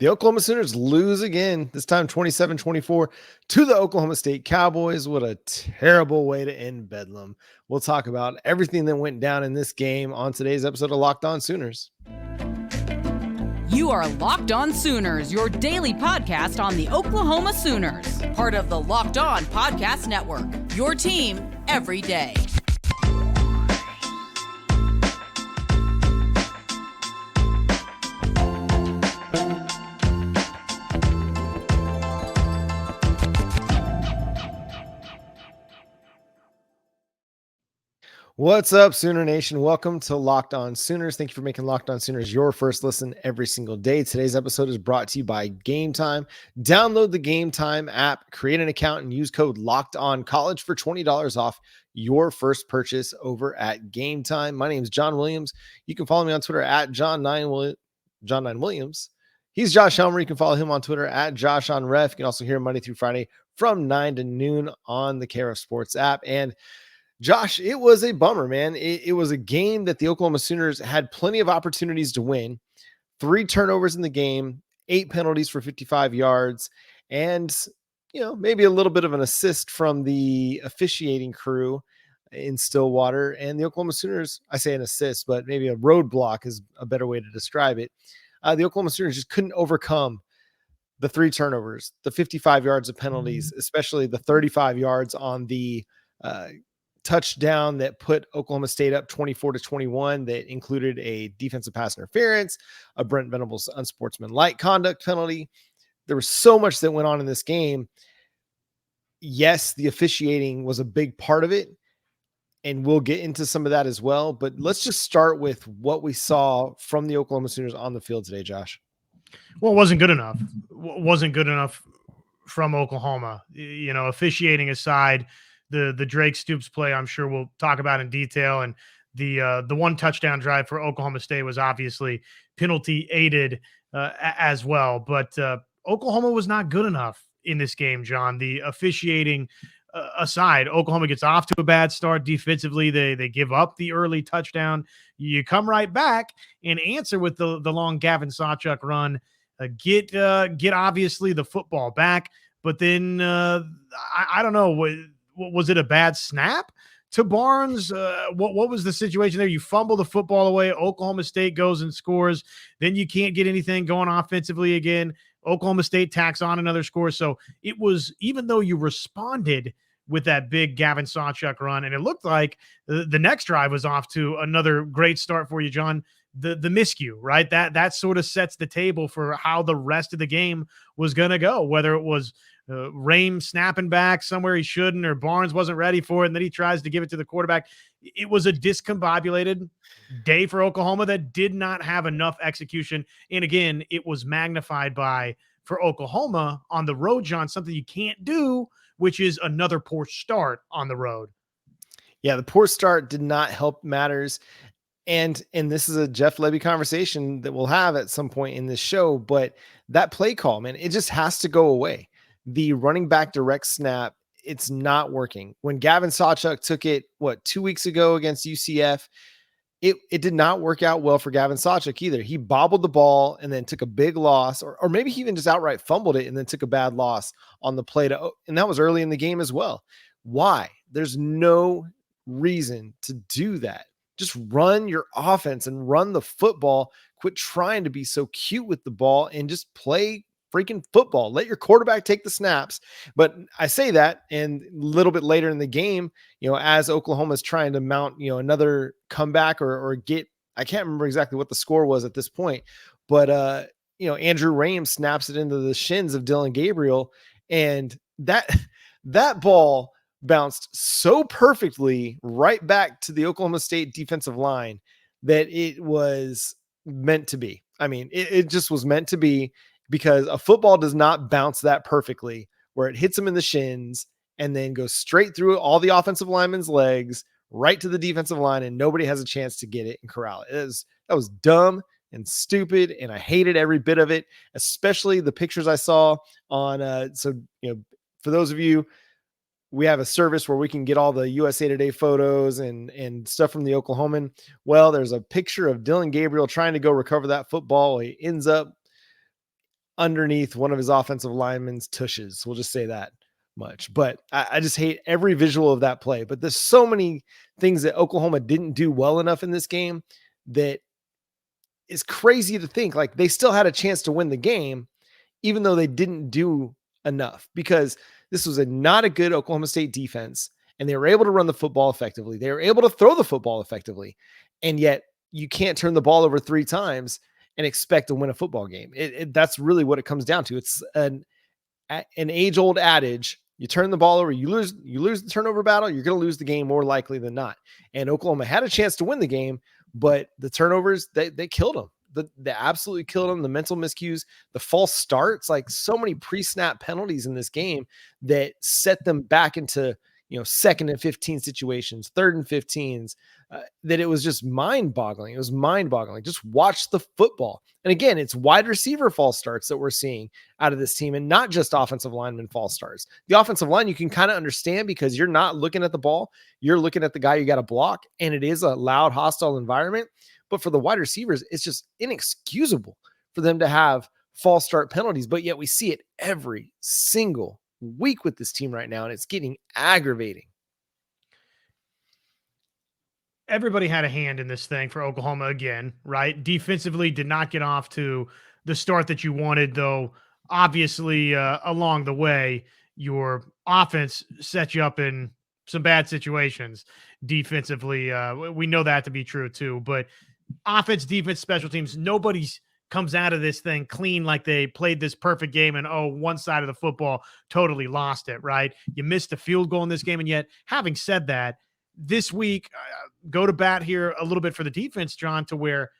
The Oklahoma Sooners lose again, this time 27-24 to the Oklahoma State Cowboys. What a terrible way to end Bedlam. We'll talk about everything that went down in this game on today's episode of Locked On Sooners. You are Locked On Sooners, your daily podcast on the Oklahoma Sooners, part of the Locked On Podcast Network, your team every day. What's up, Sooner Nation? Welcome to Locked On Sooners. Thank you for making Locked On Sooners your first listen every single day. Today's episode is brought to you by Game Time. Download the Game Time app, create an account, and use code Locked On College for $20 off your first purchase over at Game Time. My name is John Williams. You can follow me on Twitter at John9Williams. He's Josh Helmer. You can follow him on Twitter at JoshOnRef. You can also hear him Monday through Friday from 9 to noon on the KRF Sports app. And Josh, it was a bummer, man. It was a game that the Oklahoma Sooners had plenty of opportunities to win. 3 turnovers in the game, 8 penalties for 55 yards, and maybe a little bit of an assist from the officiating crew in Stillwater. And the Oklahoma Sooners, I say an assist, but maybe a roadblock is a better way to describe it. The Oklahoma Sooners just couldn't overcome the 3 turnovers, the 55 yards of penalties, especially the 35 yards on the touchdown that put Oklahoma State up 24-21 that included a defensive pass interference, a Brent Venables unsportsmanlike conduct penalty. There was so much that went on in this game. Yes, the officiating was a big part of it, and we'll get into some of that as well. But let's just start with what we saw from the Oklahoma Sooners on the field today, Josh. Well, it wasn't good enough. Wasn't good enough from Oklahoma. Officiating aside, the Drake Stoops play, I'm sure we'll talk about in detail. And the one touchdown drive for Oklahoma State was obviously penalty aided as well. But Oklahoma was not good enough in this game, John. The officiating aside, Oklahoma gets off to a bad start defensively. They give up the early touchdown. You come right back and answer with the long Gavin Sawchuk run. Get obviously the football back. But then I don't know. Was it a bad snap to Barnes? What was the situation there? You fumble the football away. Oklahoma State goes and scores. Then you can't get anything going offensively again. Oklahoma State tacks on another score. So it was, even though you responded with that big Gavin Sawchuk run, and it looked like the next drive was off to another great start for you, John. The miscue, right? That sort of sets the table for how the rest of the game was going to go, whether it was Rame snapping back somewhere he shouldn't, or Barnes wasn't ready for it, and then he tries to give it to the quarterback. It was a discombobulated day for Oklahoma that did not have enough execution. And again, it was magnified for Oklahoma on the road, John, something you can't do, which is another poor start on the road. Yeah, the poor start did not help matters. And this is a Jeff Lebby conversation that we'll have at some point in this show, but that play call, man, it just has to go away. The running back direct snap, it's not working. When Gavin Sawchuk took it, 2 weeks ago against UCF, it did not work out well for Gavin Sawchuk either. He bobbled the ball and then took a big loss, or maybe he even just outright fumbled it and then took a bad loss on the play and that was early in the game as well. Why? There's no reason to do that. Just run your offense and run the football. Quit trying to be so cute with the ball and just play freaking football. Let your quarterback take the snaps. But I say that, and a little bit later in the game, as Oklahoma is trying to mount, another comeback or get, I can't remember exactly what the score was at this point, but Andrew Rame snaps it into the shins of Dillon Gabriel, and that ball bounced so perfectly right back to the Oklahoma State defensive line that it was meant to be. I mean, it just was meant to be, because a football does not bounce that perfectly where it hits him in the shins and then goes straight through all the offensive linemen's legs right to the defensive line, and nobody has a chance to get it and corral it. That was dumb and stupid, and I hated every bit of it, especially the pictures I saw on for those of you, we have a service where we can get all the USA Today photos and stuff from the Oklahoman. Well, there's a picture of Dillon Gabriel trying to go recover that football. He ends up underneath one of his offensive linemen's tushes. We'll just say that much. But I just hate every visual of that play. But there's so many things that Oklahoma didn't do well enough in this game that is crazy to think. Like, they still had a chance to win the game, even though they didn't do enough, because this was not a good Oklahoma State defense, and they were able to run the football effectively. They were able to throw the football effectively, and yet you can't turn the ball over 3 times and expect to win a football game. That's really what it comes down to. It's an age-old adage. You turn the ball over, you lose the turnover battle, you're going to lose the game more likely than not. And Oklahoma had a chance to win the game, but the turnovers, they killed them. They absolutely killed them. The mental miscues, the false starts, like so many pre-snap penalties in this game that set them back into, 2nd and 15 situations, 3rd and 15s, that it was just mind-boggling. It was mind-boggling. Just watch the football. And again, it's wide receiver false starts that we're seeing out of this team, and not just offensive lineman false starts. The offensive line, you can kind of understand because you're not looking at the ball. You're looking at the guy you got to block, and it is a loud, hostile environment. But for the wide receivers, it's just inexcusable for them to have false start penalties. But yet we see it every single week with this team right now, and it's getting aggravating. Everybody had a hand in this thing for Oklahoma again, right? Defensively did not get off to the start that you wanted, though obviously along the way, your offense set you up in some bad situations defensively. We know that to be true too, but offense, defense, special teams, nobody's comes out of this thing clean like they played this perfect game and one side of the football totally lost it, right? You missed a field goal in this game. And yet, having said that, this week, go to bat here a little bit for the defense, John, to where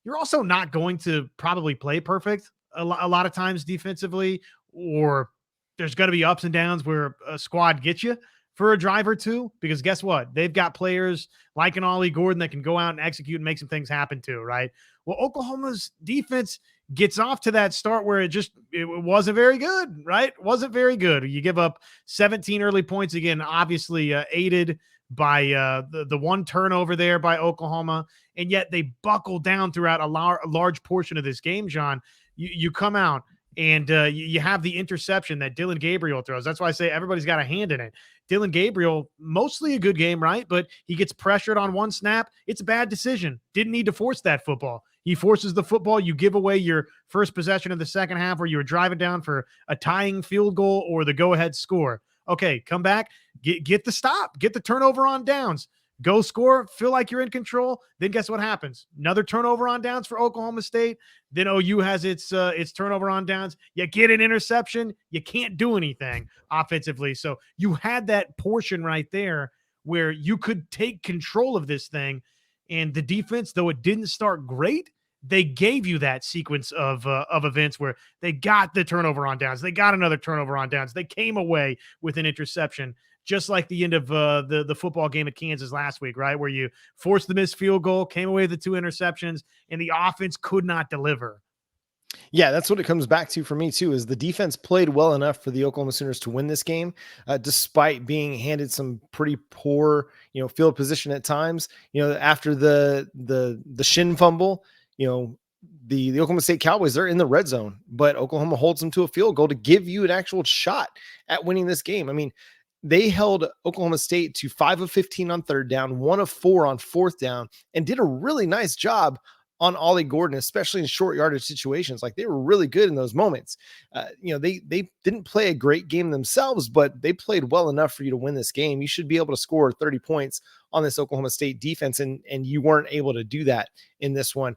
you're also not going to probably play perfect a lot of times defensively, or there's going to be ups and downs where a squad gets you for a drive or two, because guess what? They've got players like an Ollie Gordon that can go out and execute and make some things happen too, right? Well, Oklahoma's defense gets off to that start where it wasn't very good, right? It wasn't very good. You give up 17 early points again, obviously aided by the one turnover there by Oklahoma, and yet they buckle down throughout a large portion of this game, John. You come out and you have the interception that Dillon Gabriel throws. That's why I say everybody's got a hand in it. Dillon Gabriel, mostly a good game, right? But he gets pressured on one snap. It's a bad decision. Didn't need to force that football. He forces the football. You give away your first possession of the second half where you were driving down for a tying field goal or the go-ahead score. Okay, come back, get the stop, get the turnover on downs. Go score, feel like you're in control. Then guess what happens? Another turnover on downs for Oklahoma State. Then OU has its turnover on downs. You get an interception. You can't do anything offensively. So you had that portion right there where you could take control of this thing. And the defense, though it didn't start great, they gave you that sequence of events where they got the turnover on downs. They got another turnover on downs. They came away with an interception, just like the end of the football game at Kansas last week, right? Where you forced the missed field goal, came away with the 2 interceptions, and the offense could not deliver. Yeah, that's what it comes back to for me too, is the defense played well enough for the Oklahoma Sooners to win this game, despite being handed some pretty poor, field position at times. After the shin fumble, the Oklahoma State Cowboys, they're in the red zone, but Oklahoma holds them to a field goal to give you an actual shot at winning this game. I mean, they held Oklahoma State to 5 of 15 on 3rd down, 1 of 4 on 4th down, and did a really nice job on Ollie Gordon, especially in short yardage situations. Like, they were really good in those moments. They didn't play a great game themselves, but they played well enough for you to win this game. You should be able to score 30 points on this Oklahoma State defense, and you weren't able to do that in this one.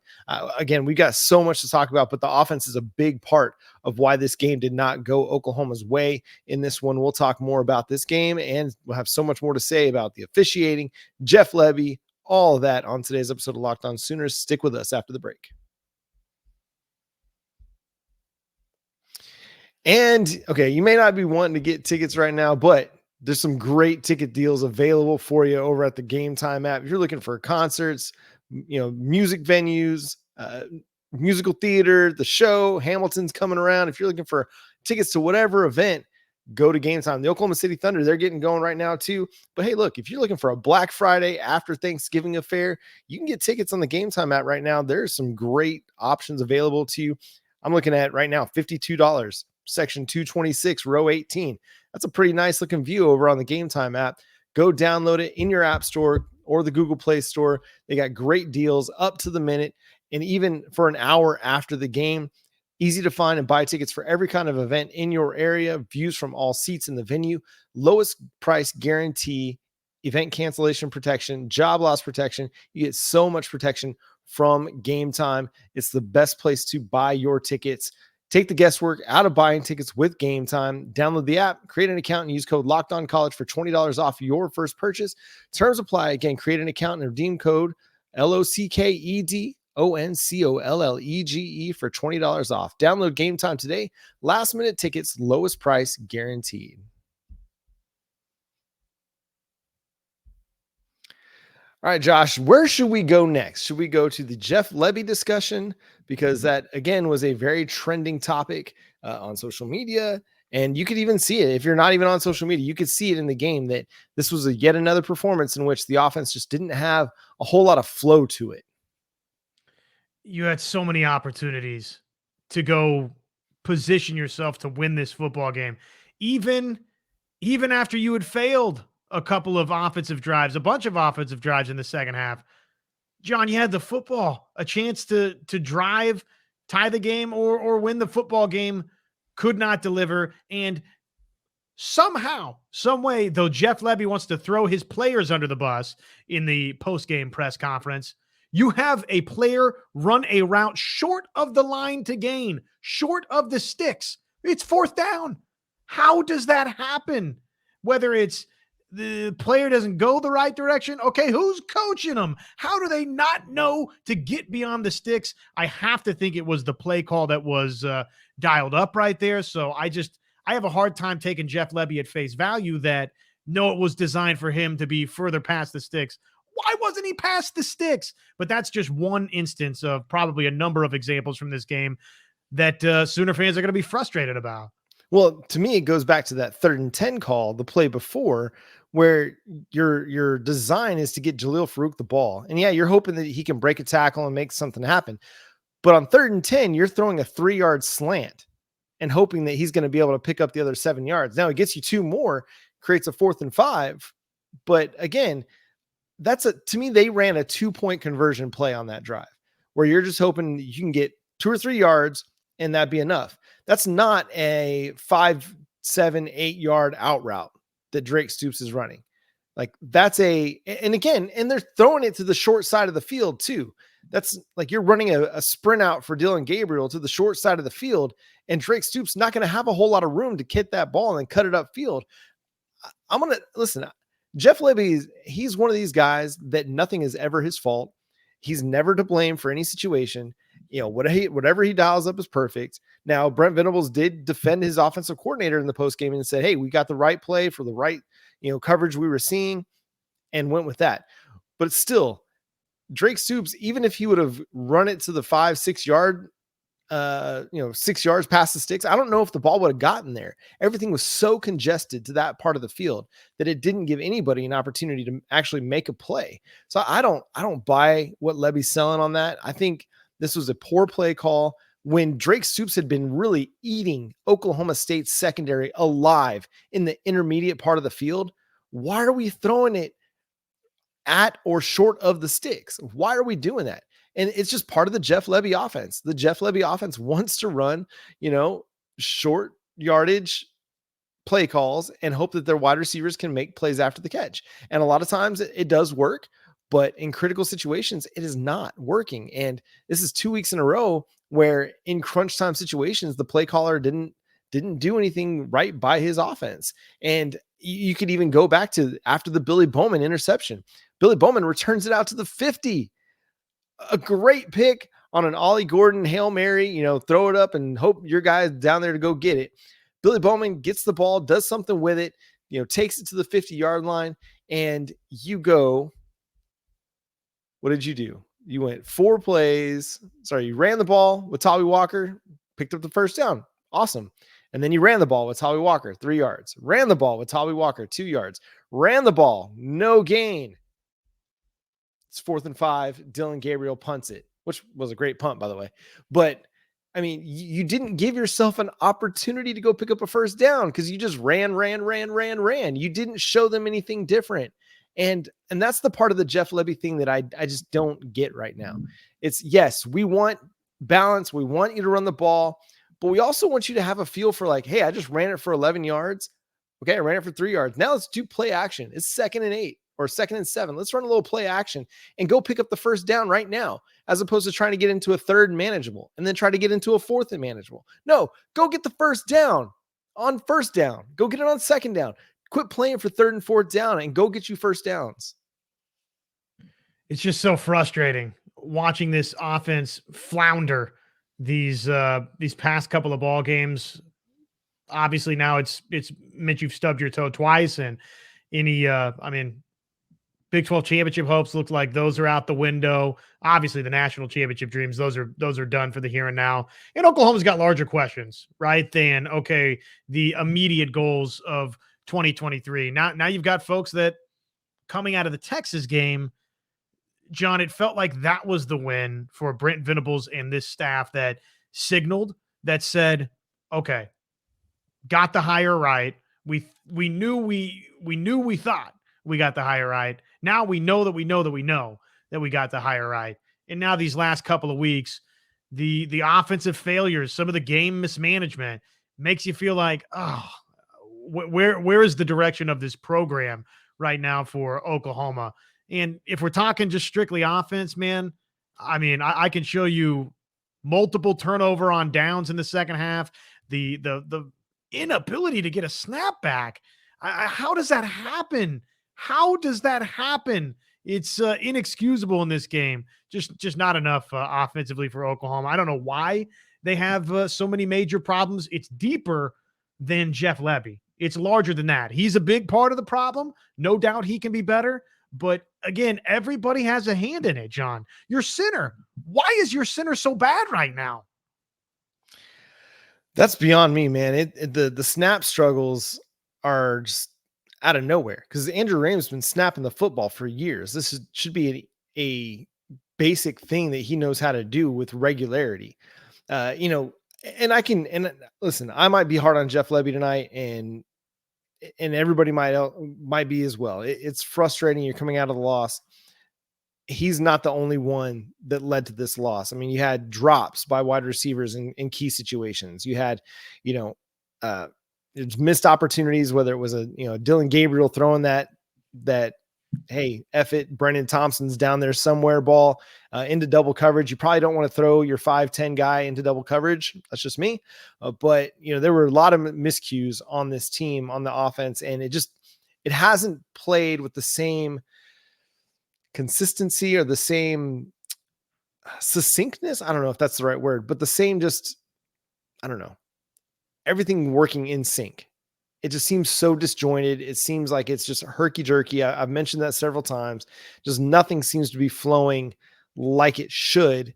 Again, we got so much to talk about, but the offense is a big part of why this game did not go Oklahoma's way in this one. We'll talk more about this game, and we'll have so much more to say about the officiating, Jeff Lebby, all of that on today's episode of Locked On Sooners. Stick with us after the break. And okay, you may not be wanting to get tickets right now, but there's some great ticket deals available for you over at the Game Time app. If you're looking for concerts, music venues, musical theater, the show, Hamilton's coming around. If you're looking for tickets to whatever event, go to Game Time. The Oklahoma City Thunder, they're getting going right now too. But hey, look, if you're looking for a Black Friday after Thanksgiving affair, you can get tickets on the Game Time app right now. There's some great options available to you. I'm looking at right now, $52, section 226, row 18. That's a pretty nice looking view over on the Game Time app. Go download it in your app store or the Google Play Store. They got great deals up to the minute and even for an hour after the game. Easy to find and buy tickets for every kind of event in your area, views from all seats in the venue, lowest price guarantee, event cancellation protection, job loss protection. You get so much protection from Game Time. It's the best place to buy your tickets. Take the guesswork out of buying tickets with Game Time. Download the app, create an account, and use code LOCKEDONCollege for $20 off your first purchase. Terms apply. Again, create an account and redeem code LOCKEDONCOLLEGE for $20 off. Download Game Time today. Last minute tickets, lowest price guaranteed. All right, Josh, where should we go next? Should we go to the Jeff Lebby discussion? Because that, again, was a very trending topic on social media. And you could even see it. If you're not even on social media, you could see it in the game that this was yet another performance in which the offense just didn't have a whole lot of flow to it. You had so many opportunities to go position yourself to win this football game. Even after you had failed a couple of offensive drives, a bunch of offensive drives in the second half, John, you had the football, a chance to drive, tie the game, or win the football game, could not deliver. And somehow, some way, though Jeff Lebby wants to throw his players under the bus in the post-game press conference, you have a player run a route short of the line to gain, short of the sticks. It's fourth down. How does that happen? Whether it's the player doesn't go the right direction. Okay, who's coaching them? How do they not know to get beyond the sticks? I have to think it was the play call that was dialed up right there. So I have a hard time taking Jeff Lebby at face value that, no, it was designed for him to be further past the sticks. Why wasn't he past the sticks? But that's just one instance of probably a number of examples from this game that Sooner fans are going to be frustrated about. Well, to me, it goes back to that 3rd and 10 call, the play before, where your design is to get Jaleel Farouk the ball. And yeah, you're hoping that he can break a tackle and make something happen. But on 3rd and 10, you're throwing a 3-yard slant and hoping that he's going to be able to pick up the other 7 yards. Now it gets you 2 more, creates a 4th and 5. But again, to me, they ran a 2-point conversion play on that drive where you're just hoping you can get 2 or 3 yards and that'd be enough. That's not a 5, 7, 8-yard out route that Drake Stoops is running. Like and they're throwing it to the short side of the field too. That's like you're running a sprint out for Dylan Gabriel to the short side of the field, and Drake Stoops not going to have a whole lot of room to hit that ball and cut it upfield. I'm going to listen. Jeff Lebby, he's one of these guys that nothing is ever his fault. He's never to blame for any situation. You know, whatever he dials up is perfect. Now, Brent Venables did defend his offensive coordinator in the postgame and said, hey, we got the right play for the right, coverage we were seeing, and went with that. But still, Drake Stoops, even if he would have run it to the 5-6 yard, 6 yards past the sticks, I don't know if the ball would have gotten there. Everything was so congested to that part of the field that it didn't give anybody an opportunity to actually make a play. So I don't buy what Lebby's selling on that. I think this was a poor play call when Drake Stoops had been really eating Oklahoma State's secondary alive in the intermediate part of the field. Why are we throwing it at or short of the sticks? Why are we doing that? And it's just part of the Jeff Lebby offense. The Jeff Lebby offense wants to run, short yardage play calls and hope that their wide receivers can make plays after the catch. And a lot of times it does work, but in critical situations, it is not working. And this is 2 weeks in a row where in crunch time situations, the play caller didn't do anything right by his offense. And you could even go back to after the Billy Bowman interception. Billy Bowman returns it out to the 50. A great pick on an Ollie Gordon Hail Mary, throw it up and hope your guy's down there to go get it. Billy Bowman gets the ball, does something with it, takes it to the 50-yard line, and you go. What did you do? You went 4 plays. Sorry, you ran the ball with Tawee Walker, picked up the first down. Awesome. And then you ran the ball with Tawee Walker, 3 yards. Ran the ball with Tawee Walker, 2 yards. Ran the ball, no gain. It's 4th and 5. Dylan Gabriel punts it, which was a great punt, by the way. But I mean, you didn't give yourself an opportunity to go pick up a first down because you just ran. You didn't show them anything different. And that's the part of the Jeff Lebby thing that I just don't get right now. It's, yes, we want balance. We want you to run the ball, but we also want you to have a feel for like, hey, I just ran it for 11 yards. Okay, I ran it for 3 yards. Now let's do play action. It's 2nd and 8 or 2nd and 7. Let's run a little play action and go pick up the first down right now, as opposed to trying to get into a 3rd and manageable and then try to get into a 4th and manageable. No, go get the first down on 1st down. Go get it on 2nd down. Quit playing for 3rd and 4th down and go get you first downs. It's just so frustrating watching this offense flounder these past couple of ball games. Obviously now it's meant you've stubbed your toe twice, and any Big 12 championship hopes look like those are out the window. Obviously the national championship dreams, those are done for the here and now. And Oklahoma's got larger questions, right, than the immediate goals of 2023. Now you've got folks that coming out of the Texas game, John, it felt like that was the win for Brent Venables and this staff that signaled, that said, okay, got the hire right. We thought we got the hire right. Now we know that we know that we got the hire right. And now these last couple of weeks, the offensive failures, some of the game mismanagement makes you feel like, oh, where is the direction of this program right now for Oklahoma? And if we're talking just strictly offense, man, I mean, I can show you multiple turnover on downs in the second half. The inability to get a snap back. How does that happen? How does that happen? It's inexcusable in this game. Just not enough offensively for Oklahoma. I don't know why they have so many major problems. It's deeper than Jeff Lebby. It's larger than that. He's a big part of the problem. No doubt he can be better. But again, everybody has a hand in it, John. Your center. Why is your center so bad right now? That's beyond me, man. The snap struggles are just out of nowhere because Andrew Raymond's been snapping the football for years. This should be a basic thing that he knows how to do with regularity. And listen, I might be hard on Jeff Lebby tonight, and everybody might be as well. It's frustrating. You're coming out of the loss. He's not the only one that led to this loss. I mean, you had drops by wide receivers in key situations. You had, missed opportunities, whether it was Dylan Gabriel throwing that, hey, F it, Brennan Thompson's down there somewhere ball into double coverage. You probably don't want to throw your 5'10" guy into double coverage. That's just me. But there were a lot of miscues on this team on the offense, and it hasn't played with the same consistency or the same succinctness. I don't know if that's the right word, but the same, I don't know, everything working in sync. It just seems so disjointed. It seems like it's just herky jerky. I've mentioned that several times. Just nothing seems to be flowing like it should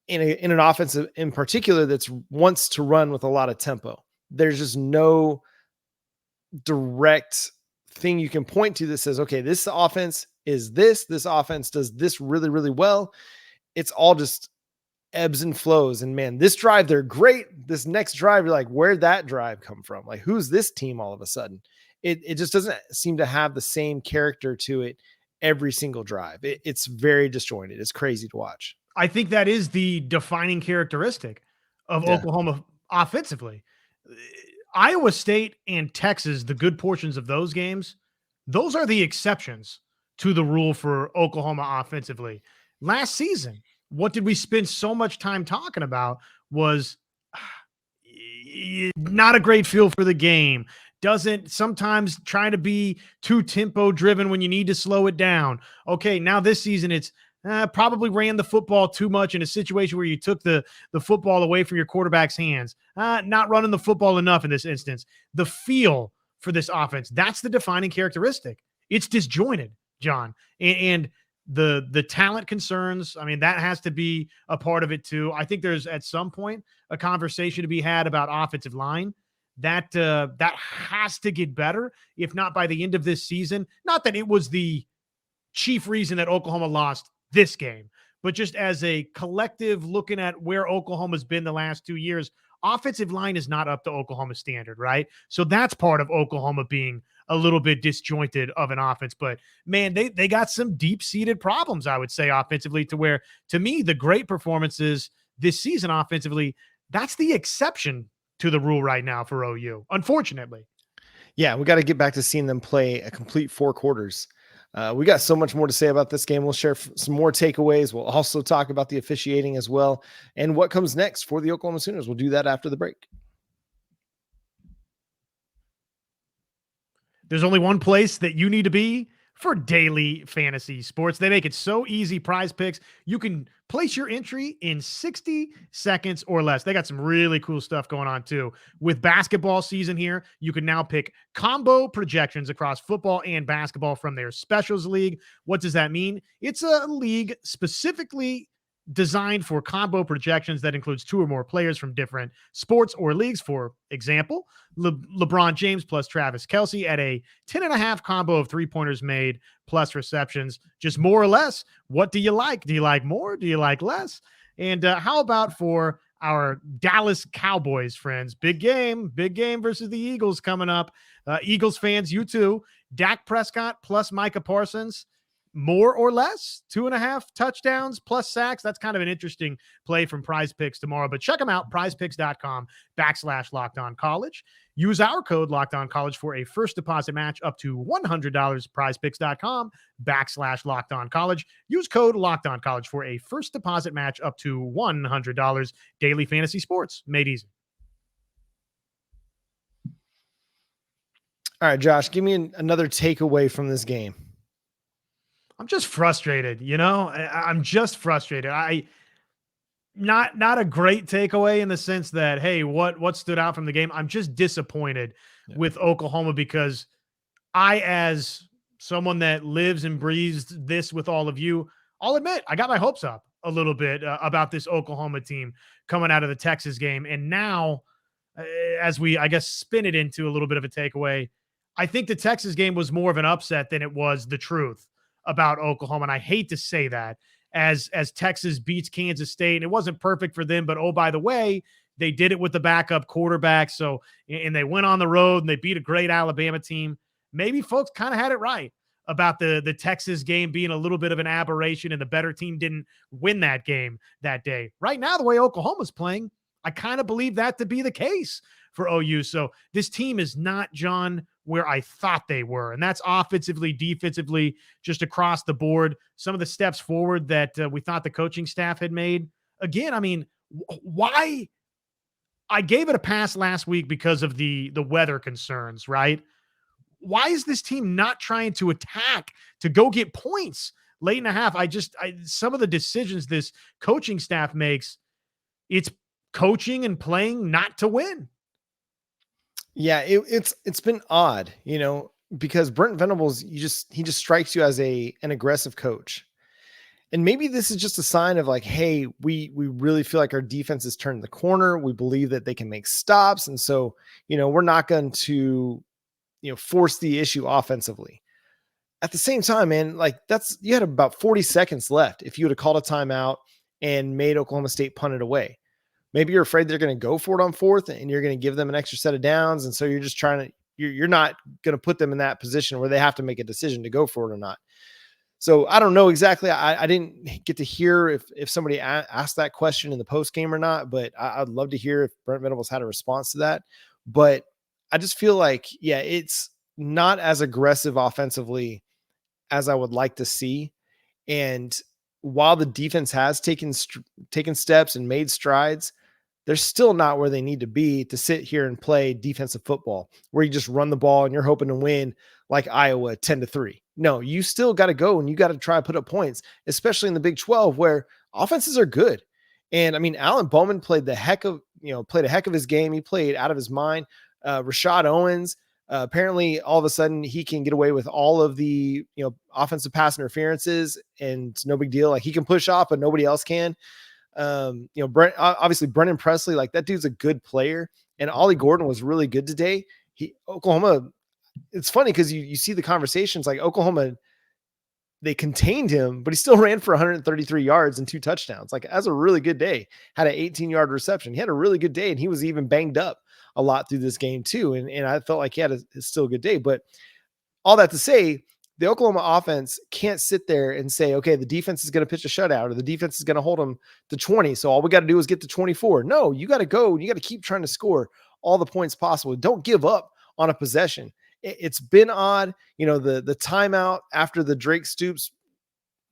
in an offense in particular that's wants to run with a lot of tempo. There's just no direct thing you can point to that says, okay, this offense is this offense does this really, really well. It's all just ebbs and flows. And man, this drive, they're great. This next drive, you're like, where'd that drive come from? Like, who's this team all of a sudden? It just doesn't seem to have the same character to it every single drive. It's very disjointed. It's crazy to watch. I think that is the defining characteristic of Oklahoma offensively. Iowa State and Texas, the good portions of those games, those are the exceptions to the rule for Oklahoma offensively. Last season, what did we spend so much time talking about was not a great feel for the game. Doesn't sometimes try to be too tempo driven when you need to slow it down. Okay, now this season it's probably ran the football too much in a situation where you took the football away from your quarterback's hands. Not running the football enough in this instance. The feel for this offense, that's the defining characteristic. It's disjointed, John. And the talent concerns, I mean, that has to be a part of it too. I think there's at some point a conversation to be had about offensive line. That has to get better, if not by the end of this season. Not that it was the chief reason that Oklahoma lost this game, but just as a collective looking at where Oklahoma's been the last 2 years, offensive line is not up to Oklahoma standard, right? So that's part of Oklahoma being a little bit disjointed of an offense. But man, they got some deep-seated problems, I would say, offensively, to where, to me, the great performances this season offensively, that's the exception to the rule right now for OU, unfortunately. Yeah, we got to get back to seeing them play a complete 4 quarters. We got so much more to say about this game. We'll share some more takeaways. We'll also talk about the officiating as well and what comes next for the Oklahoma Sooners. We'll do that after the break. There's only one place that you need to be for daily fantasy sports. They make it so easy. Prize Picks. You can place your entry in 60 seconds or less. They got some really cool stuff going on too. With basketball season here, you can now pick combo projections across football and basketball from their specials league. What does that mean? It's a league specifically designed for combo projections that includes 2 or more players from different sports or leagues. For example, LeBron James plus Travis Kelce at a 10.5 combo of 3-pointers made plus receptions. Just more or less. What do you like? Do you like more? Do you like less? And how about for our Dallas Cowboys friends? Big game versus the Eagles coming up. Eagles fans, you too. Dak Prescott plus Micah Parsons. More or less, 2.5 touchdowns plus sacks. That's kind of an interesting play from Prize Picks tomorrow, but check them out, prizepicks.com/LockedOnCollege. Use our code LockedOnCollege for a first deposit match up to $100, prizepicks.com/LockedOnCollege. Use code LockedOnCollege for a first deposit match up to $100. Daily fantasy sports made easy. All right, Josh, give me another takeaway from this game. I'm just frustrated, I'm just frustrated. Not a great takeaway in the sense that, hey, what stood out from the game? I'm just disappointed with Oklahoma because I, as someone that lives and breathes this with all of you, I'll admit I got my hopes up a little bit about this Oklahoma team coming out of the Texas game. And now, as we, I guess, spin it into a little bit of a takeaway, I think the Texas game was more of an upset than it was the truth about Oklahoma. And I hate to say that as Texas beats Kansas State, and it wasn't perfect for them, but oh, by the way, they did it with the backup quarterback. So, and they went on the road and they beat a great Alabama team. Maybe folks kind of had it right about the Texas game being a little bit of an aberration and the better team didn't win that game that day. Right now, the way Oklahoma's playing, I kind of believe that to be the case for OU. So this team is not, John, where I thought they were. And that's offensively, defensively, just across the board. Some of the steps forward that we thought the coaching staff had made. Again, I mean, why? I gave it a pass last week because of the weather concerns, right? Why is this team not trying to attack to go get points late in the half? Some of the decisions this coaching staff makes, it's coaching and playing not to win. Yeah, it's been odd, because Brent Venables, he just strikes you as an aggressive coach. And maybe this is just a sign of like, hey, we really feel like our defense has turned the corner. We believe that they can make stops. And so, we're not going to, force the issue offensively. At the same time, man, like you had about 40 seconds left if you would have called a timeout and made Oklahoma State punt it away. Maybe you're afraid they're going to go for it on 4th and you're going to give them an extra set of downs. And so you're just you're not going to put them in that position where they have to make a decision to go for it or not. So I don't know exactly. I didn't get to hear if somebody asked that question in the post game or not, but I'd love to hear if Brent Venables had a response to that. But I just feel like, yeah, it's not as aggressive offensively as I would like to see. And while the defense has taken steps and made strides, they're still not where they need to be to sit here and play defensive football where you just run the ball and you're hoping to win like Iowa 10-3. No, you still got to go and you got to try to put up points, especially in the Big 12 where offenses are good. And I mean, Alan Bowman played a heck of his game. He played out of his mind. Rashad Owens, apparently all of a sudden he can get away with all of the, offensive pass interferences and it's no big deal. Like he can push off, but nobody else can. Obviously Brennan Presley, like that dude's a good player, and Ollie Gordon was really good today. Oklahoma, it's funny because you see the conversations like Oklahoma they contained him, but he still ran for 133 yards and 2 touchdowns. Like, that's a really good day. Had an 18-yard reception. He had a really good day, and he was even banged up a lot through this game too. And I felt like he had a still good day. But all that to say, the Oklahoma offense can't sit there and say, okay, the defense is going to pitch a shutout or the defense is going to hold them to 20. So all we got to do is get to 24. No, you got to go. You got to keep trying to score all the points possible. Don't give up on a possession. It's been odd. The timeout after the Drake Stoops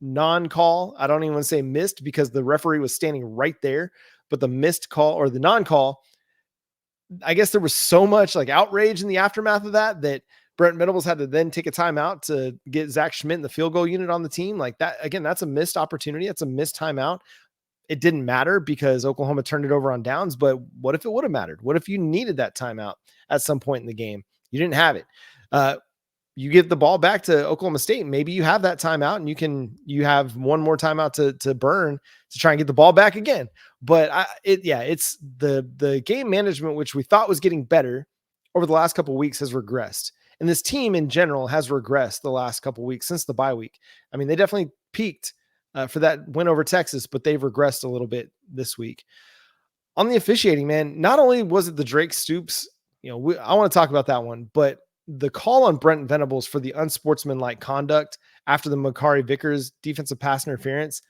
non-call, I don't even want to say missed because the referee was standing right there, but the missed call or the non-call, I guess there was so much like outrage in the aftermath of that Brent Venables had to then take a timeout to get Zach Schmidt in the field goal unit on the team. Like that, again, that's a missed opportunity. That's a missed timeout. It didn't matter because Oklahoma turned it over on downs, but what if it would have mattered? What if you needed that timeout at some point in the game? You didn't have it. You give the ball back to Oklahoma State. Maybe you have that timeout and you have one more timeout to burn to try and get the ball back again. But it's the game management, which we thought was getting better over the last couple of weeks, has regressed. And this team in general has regressed the last couple of weeks since the bye week. I mean, they definitely peaked for that win over Texas, but they've regressed a little bit this week. On the officiating, man, not only was it the Drake Stoops, I want to talk about that one, but the call on Brent Venables for the unsportsmanlike conduct after the Makari Vickers defensive pass interference,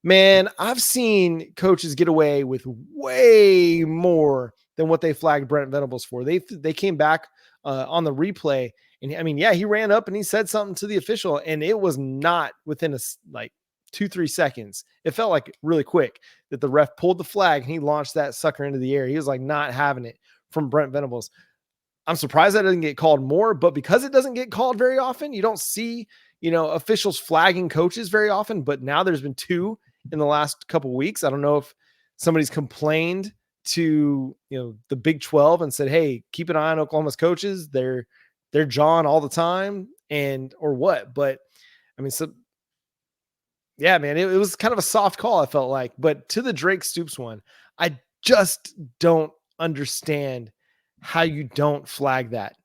man, I've seen coaches get away with way more than what they flagged Brent Venables for. They came back on the replay, and I mean, yeah, he ran up and he said something to the official, and it was not within 2-3 seconds. It felt like really quick that the ref pulled the flag and he launched that sucker into the air. He was like not having it from Brent Venables. I'm surprised that doesn't get called more, but because it doesn't get called very often, you don't see, officials flagging coaches very often, but now there's been 2 in the last couple of weeks. I don't know if somebody's complained to, the Big 12 and said, hey, keep an eye on Oklahoma's coaches. They're jawing all the time or what, but I mean, so yeah, man, it was kind of a soft call, I felt like, but to the Drake Stoops one, I just don't understand how you don't flag that.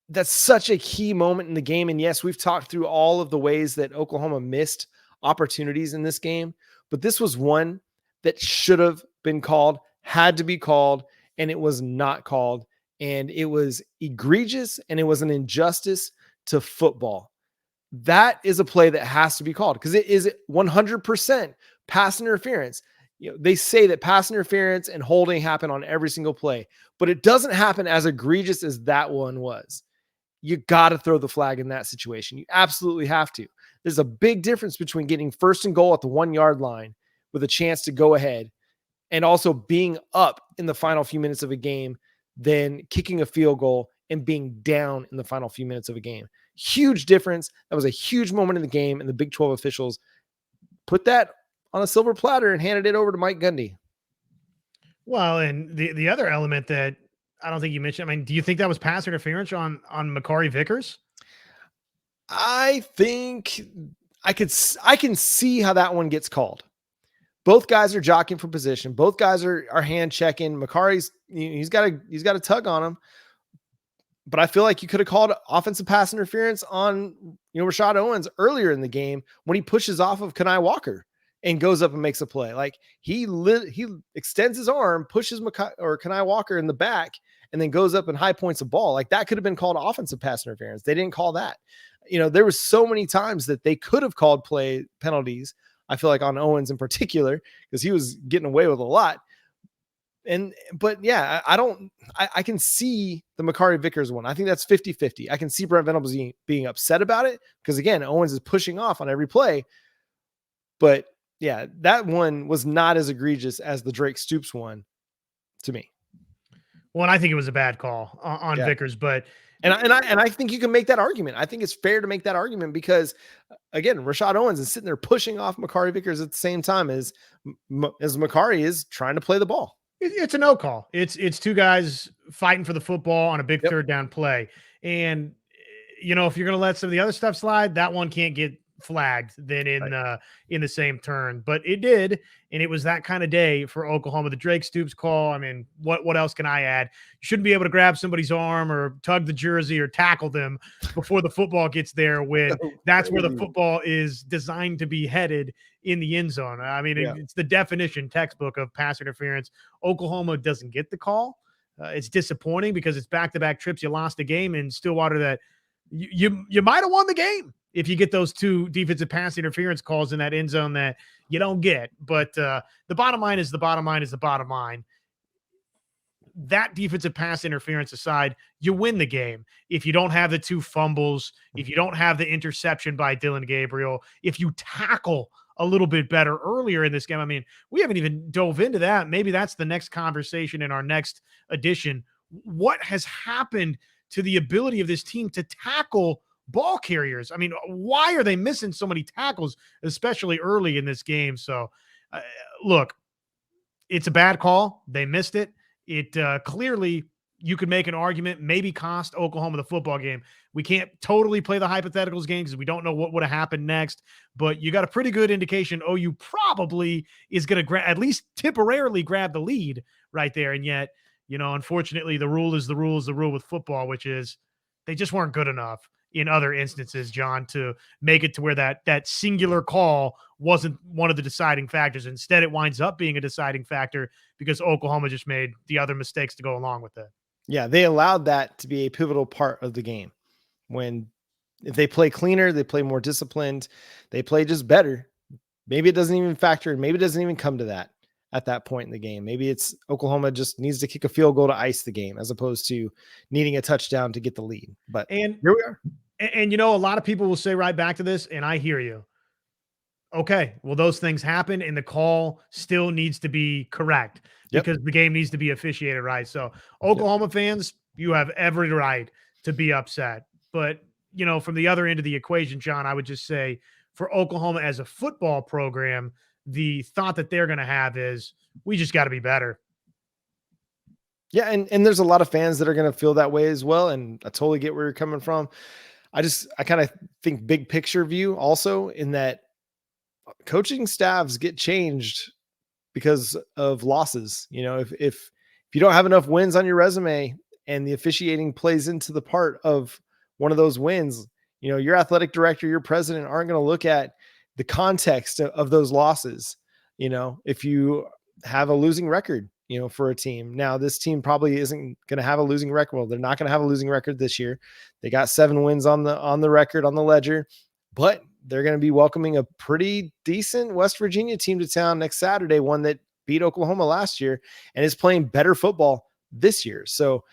That's such a key moment in the game. And yes, we've talked through all of the ways that Oklahoma missed opportunities in this game, but this was one that should have been called, had to be called, and it was not called. And it was egregious and it was an injustice to football. That is a play that has to be called because it is 100% pass interference. They say that pass interference and holding happen on every single play, but it doesn't happen as egregious as that one was. You got to throw the flag in that situation. You absolutely have to. There's a big difference between getting 1st and goal at the 1-yard line with a chance to go ahead and also being up in the final few minutes of a game than kicking a field goal and being down in the final few minutes of a game. Huge difference. That was a huge moment in the game, and the Big 12 officials put that on a silver platter and handed it over to Mike Gundy. Well, and the other element that I don't think you mentioned, I mean, do you think that was pass interference on Makari Vickers? I think I can see how that one gets called. Both guys are jockeying for position. Both guys are hand checking. Makari's he's got a tug on him. But I feel like you could have called offensive pass interference on Rashad Owens earlier in the game when he pushes off of Kenai Walker and goes up and makes a play. Like he extends his arm, pushes Kenai Walker in the back, and then goes up and high points a ball. Like that could have been called offensive pass interference. They didn't call that. There was so many times that they could have called play penalties. I feel like on Owens in particular, because he was getting away with a lot. But yeah, I can see the Makari Vickers one. I think that's 50-50. I can see Brent Venables being upset about it because again, Owens is pushing off on every play. But yeah, that one was not as egregious as the Drake Stoops one to me. Well, and I think it was a bad call on Vickers, but and I think you can make that argument. I think it's fair to make that argument because again, Rashad Owens is sitting there pushing off Makari Vickers at the same time as Makari is trying to play the ball. It's a no call. It's 2 guys fighting for the football on a big 3rd down play. And, if you're going to let some of the other stuff slide, that one can't get flagged than in the same turn, but it did, and it was that kind of day for Oklahoma. The Drake Stoops call. I mean, what else can I add? You shouldn't be able to grab somebody's arm or tug the jersey or tackle them before the football gets there when that's where the football is designed to be headed in the end zone. I mean, it's the definition textbook of pass interference. Oklahoma doesn't get the call. It's disappointing because it's back-to-back trips. You lost a game in Stillwater that you might have won the game if you get those two defensive pass interference calls in that end zone that you don't get. But the bottom line is the bottom line is the bottom line. That defensive pass interference aside, you win the game. If you don't have the two fumbles, if you don't have the interception by Dillon Gabriel, if you tackle a little bit better earlier in this game. I mean, we haven't even dove into that. Maybe that's the next conversation in our next edition. What has happened to the ability of this team to tackle ball carriers? I mean, why are they missing so many tackles, especially early in this game? So, look, it's a bad call. They missed it. It clearly, you could make an argument, maybe cost Oklahoma the football game. We can't totally play the hypotheticals game because we don't know what would have happened next, but you got a pretty good indication OU probably is going to at least temporarily grab the lead right there. And yet, unfortunately, the rule is the rule with football, which is they just weren't good enough in other instances, John, to make it to where that singular call wasn't one of the deciding factors. Instead, it winds up being a deciding factor because Oklahoma just made the other mistakes to go along with it. Yeah, they allowed that to be a pivotal part of the game. If they play cleaner, they play more disciplined, they play just better. Maybe it doesn't even factor in. Maybe it doesn't even come to that at that point in the game. Maybe it's Oklahoma just needs to kick a field goal to ice the game as opposed to needing a touchdown to get the lead. But here we are. And a lot of people will say right back to this, and I hear you. Okay, well, those things happen, and the call still needs to be correct because the game needs to be officiated right. So, Oklahoma fans, you have every right to be upset. But, from the other end of the equation, John, I would just say for Oklahoma as a football program, the thought that they're going to have is we just got to be better. Yeah, and there's a lot of fans that are going to feel that way as well, and I totally get where you're coming from. I kind of think big picture view also in that coaching staffs get changed because of losses. If you don't have enough wins on your resume and the officiating plays into the part of one of those wins, your athletic director, your president aren't going to look at the context of those losses. If you have a losing record, for a team. Now, this team probably isn't going to have a losing record. Well, they're not going to have a losing record this year. They got 7 wins on the record, on the ledger, but they're going to be welcoming a pretty decent West Virginia team to town next Saturday, one that beat Oklahoma last year and is playing better football this year. So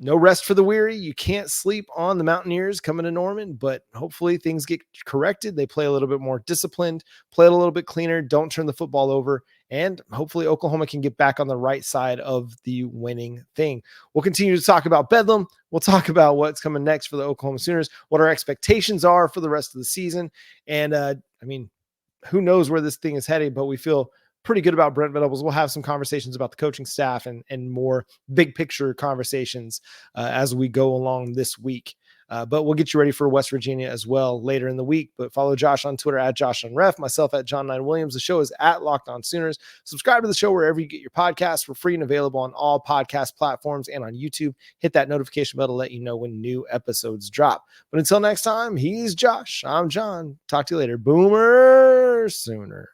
no rest for the weary. You can't sleep on the Mountaineers coming to Norman, but hopefully things get corrected. They play a little bit more disciplined, play it a little bit cleaner, don't turn the football over, and hopefully Oklahoma can get back on the right side of the winning thing. We'll continue to talk about Bedlam. We'll talk about what's coming next for the Oklahoma Sooners, what our expectations are for the rest of the season. And who knows where this thing is heading, but we feel pretty good about Brent Venables. We'll have some conversations about the coaching staff and more big picture conversations as we go along this week. But we'll get you ready for West Virginia as well later in the week. But follow Josh on Twitter at JoshOnRef, myself at John9Williams. The show is at Locked On Sooners. Subscribe to the show wherever you get your podcasts. We're free and available on all podcast platforms and on YouTube. Hit that notification bell to let you know when new episodes drop. But until next time, he's Josh. I'm John. Talk to you later. Boomer Sooner.